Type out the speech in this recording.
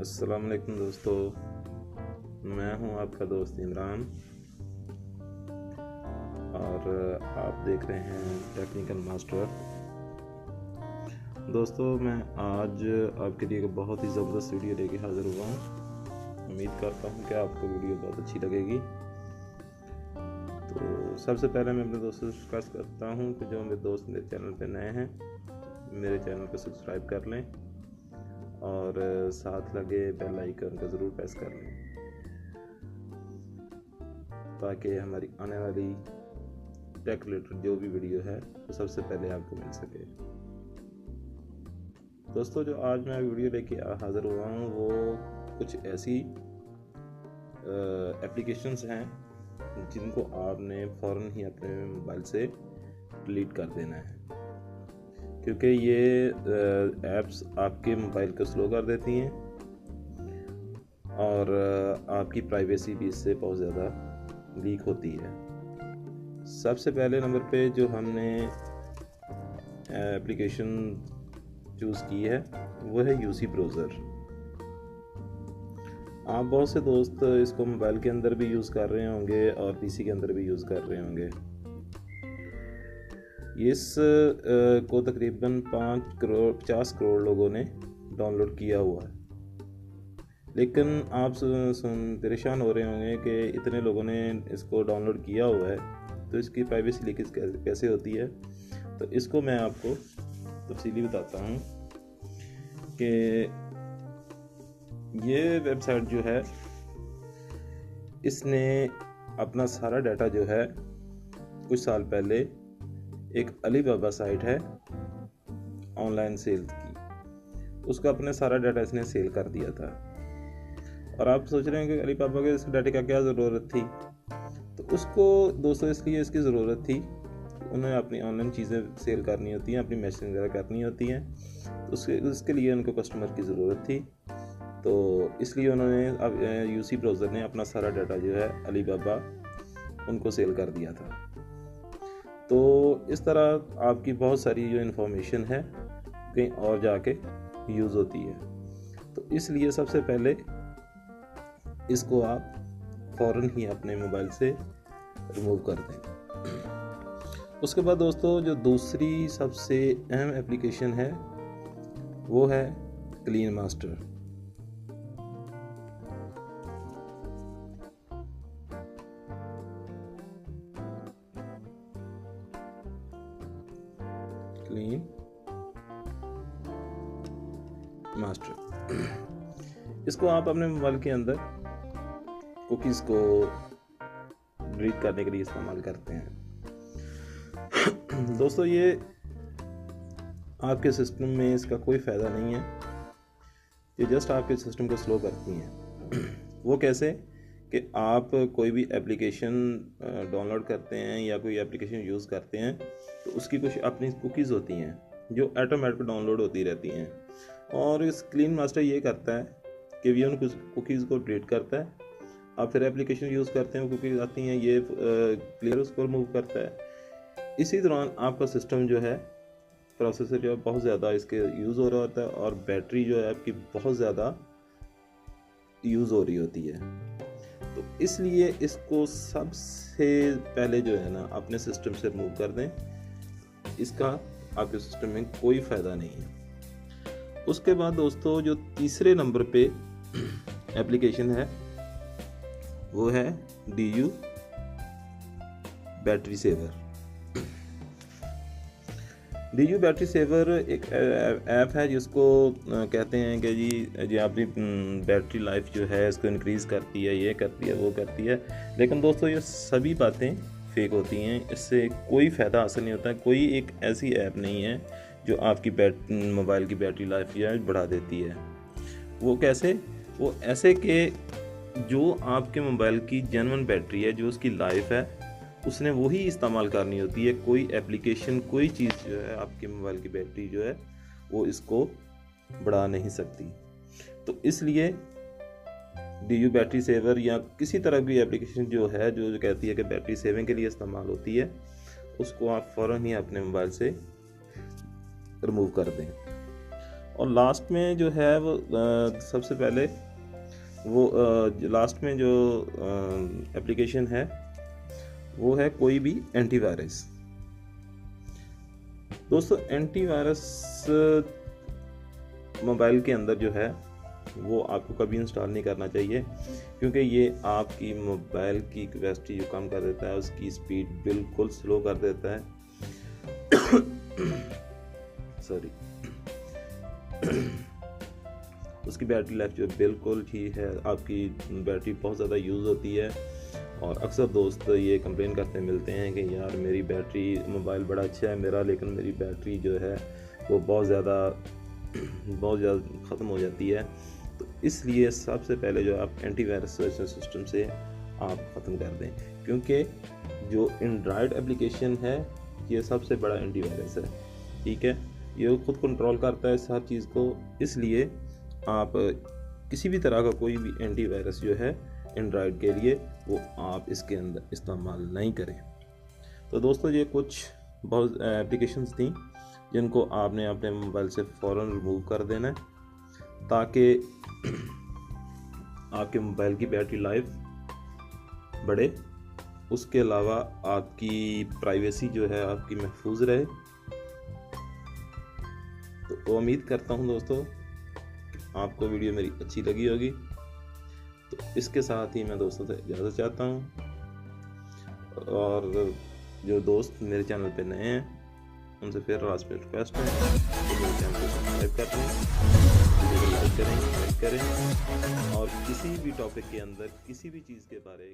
अस्सलाम वालेकुम दोस्तों, मैं हूं आपका दोस्त इमरान और आप देख रहे हैं टेक्निकल मास्टर। दोस्तों, मैं आज आपके लिए एक बहुत ही ज़बरदस्त वीडियो लेके हाज़िर हुआ हूं। उम्मीद करता हूं कि आपको वीडियो बहुत अच्छी लगेगी। तो सबसे पहले मैं अपने दोस्तों से रिक्वेस्ट करता हूं कि जो मेरे दोस्त मेरे चैनल पे नए हैं, मेरे चैनल को सब्सक्राइब कर लें और साथ लगे बेल आइकन को ज़रूर प्रेस कर लें ताकि हमारी आने वाली टेक रिलेटेड जो भी वीडियो है वो सबसे पहले आपको मिल सके। दोस्तों, जो आज मैं वीडियो लेके हाज़िर हुआ हूँ वो कुछ ऐसी एप्लीकेशंस हैं जिनको आपने फ़ौरन ही अपने मोबाइल से डिलीट कर देना है, क्योंकि ये ऐप्स आपके मोबाइल को स्लो कर देती हैं और आपकी प्राइवेसी भी इससे बहुत ज़्यादा लीक होती है। सबसे पहले नंबर पे जो हमने एप्लीकेशन चूज़ की है वो है यूसी ब्राउज़र। आप बहुत से दोस्त इसको मोबाइल के अंदर भी यूज़ कर रहे होंगे और पीसी के अंदर भी यूज़ कर रहे होंगे। इस को तकरीबन 50 करोड़ लोगों ने डाउनलोड किया हुआ है, लेकिन आप परेशान हो रहे होंगे कि इतने लोगों ने इसको डाउनलोड किया हुआ है तो इसकी प्राइवेसी लीकेज कैसे होती है। तो इसको मैं आपको तफसीली बताता हूँ कि ये वेबसाइट जो है इसने अपना सारा डाटा जो है कुछ साल पहले एक अलीबाबा साइट है ऑनलाइन सेल की, उसका अपने सारा डाटा इसने सेल कर दिया था। और आप सोच रहे हैं कि अलीबाबा के इस डाटे का क्या ज़रूरत थी। तो उसको दोस्तों इसलिए इसकी ज़रूरत थी, उन्हें अपनी ऑनलाइन चीज़ें सेल करनी होती हैं, अपनी मैसेजिंग वगैरह करनी होती हैं, तो उसके लिए उनको कस्टमर की ज़रूरत थी। तो इसलिए उन्होंने अब यूसी ब्राउज़र ने अपना सारा डाटा जो है अलीबाबा उनको सेल कर दिया था। तो इस तरह आपकी बहुत सारी जो इन्फॉर्मेशन है कहीं और जाके यूज़ होती है। तो इसलिए सबसे पहले इसको आप फ़ौरन ही अपने मोबाइल से रिमूव कर दें। उसके बाद दोस्तों, जो दूसरी सबसे अहम एप्लीकेशन है वो है क्लीन मास्टर। क्लीन मास्टर, इसको आप अपने मोबाइल के अंदर कुकीज़ को डिलीट करने के लिए इस्तेमाल करते हैं। दोस्तों, ये आपके सिस्टम में इसका कोई फ़ायदा नहीं है, ये जस्ट आपके सिस्टम को स्लो करती हैं। वो कैसे कि आप कोई भी एप्लीकेशन डाउनलोड करते हैं या कोई एप्लीकेशन यूज़ करते हैं तो उसकी कुछ अपनी कुकीज़ होती हैं जो ऑटोमेटिक डाउनलोड होती रहती हैं, और इस क्लीन मास्टर ये करता है कि ये उन कुकीज़ को डिलीट करता है। आप फिर एप्लीकेशन यूज़ करते हैं, कुकीज़ आती हैं, ये क्लियर उसको रिमूव करता है। इसी दौरान आपका सिस्टम जो है, प्रोसेसर जो है बहुत ज़्यादा इसके यूज़ हो रहा होता है और बैटरी जो है आपकी बहुत ज़्यादा यूज़ हो रही होती है। तो इसलिए इसको सबसे पहले जो है ना अपने सिस्टम से रिमूव कर दें, इसका आपके सिस्टम में कोई फ़ायदा नहीं है। उसके बाद दोस्तों, जो तीसरे नंबर पे एप्लीकेशन है वो है DU battery saver. DU battery saver एक ऐप है जिसको कहते हैं कि जी आपकी बैटरी लाइफ जो है इसको इंक्रीज़ करती है, ये करती है, वो करती है। लेकिन दोस्तों, ये सभी बातें फेक होती हैं, इससे कोई फ़ायदा हासिल नहीं होता है। कोई एक ऐसी ऐप नहीं है जो आपकी मोबाइल की बैटरी लाइफ या बढ़ा देती है। वो कैसे? वो ऐसे कि जो आपके मोबाइल की जेन्युइन बैटरी है, जो उसकी लाइफ है, उसने वही इस्तेमाल करनी होती है। कोई एप्लीकेशन, कोई चीज़ जो है आपके मोबाइल की बैटरी जो है वो इसको बढ़ा नहीं सकती। तो इसलिए DU बैटरी सेवर या किसी तरह की एप्लीकेशन जो है जो कहती है कि बैटरी सेविंग के लिए इस्तेमाल होती है, उसको आप फ़ौरन ही अपने मोबाइल से रिमूव कर दें। और लास्ट में जो है वो सबसे पहले वो लास्ट में जो एप्लीकेशन है वो है कोई भी एंटीवायरस। दोस्तों एंटीवायरस मोबाइल के अंदर जो है वो आपको कभी इंस्टॉल नहीं करना चाहिए, क्योंकि ये आपकी मोबाइल की कैपेसिटी जो कम कर देता है, उसकी स्पीड बिल्कुल स्लो कर देता है। सॉरी उसकी बैटरी लाइफ जो बिल्कुल ठीक है, आपकी बैटरी बहुत ज़्यादा यूज़ होती है। और अक्सर दोस्त ये कंप्लेन करते मिलते हैं कि यार मेरी बैटरी, मोबाइल बड़ा अच्छा है मेरा, लेकिन मेरी बैटरी जो है वो बहुत ज़्यादा ख़त्म हो जाती है। तो इसलिए सबसे पहले जो आप एंटीवायरस सिस्टम से आप ख़त्म कर दें, क्योंकि जो एंड्रॉयड एप्लीकेशन है ये सबसे बड़ा एंटीवायरस है, ठीक है। ये खुद कंट्रोल करता है हर चीज़ को, इसलिए आप किसी भी तरह का कोई भी एंटीवायरस जो है एंड्रॉयड के लिए वो आप इसके अंदर इस्तेमाल नहीं करें। तो दोस्तों ये कुछ बहुत एप्लीकेशंस थी जिनको आपने अपने मोबाइल से फ़ौरन रिमूव कर देना है, ताकि आपके मोबाइल की बैटरी लाइफ बढ़े। उसके अलावा आपकी प्राइवेसी जो है आपकी महफूज रहे। तो उम्मीद करता हूँ दोस्तों आपको वीडियो मेरी अच्छी लगी होगी। तो इसके साथ ही मैं दोस्तों से इजाज़त चाहता हूँ, और जो दोस्त मेरे चैनल पे नए हैं उनसे फिर लास्ट में रिक्वेस्ट है कि मेरे चैनल को सब्सक्राइब कर लें, वीडियो को लाइक करें, शेयर करें, और किसी भी टॉपिक के अंदर किसी भी चीज़ के बारे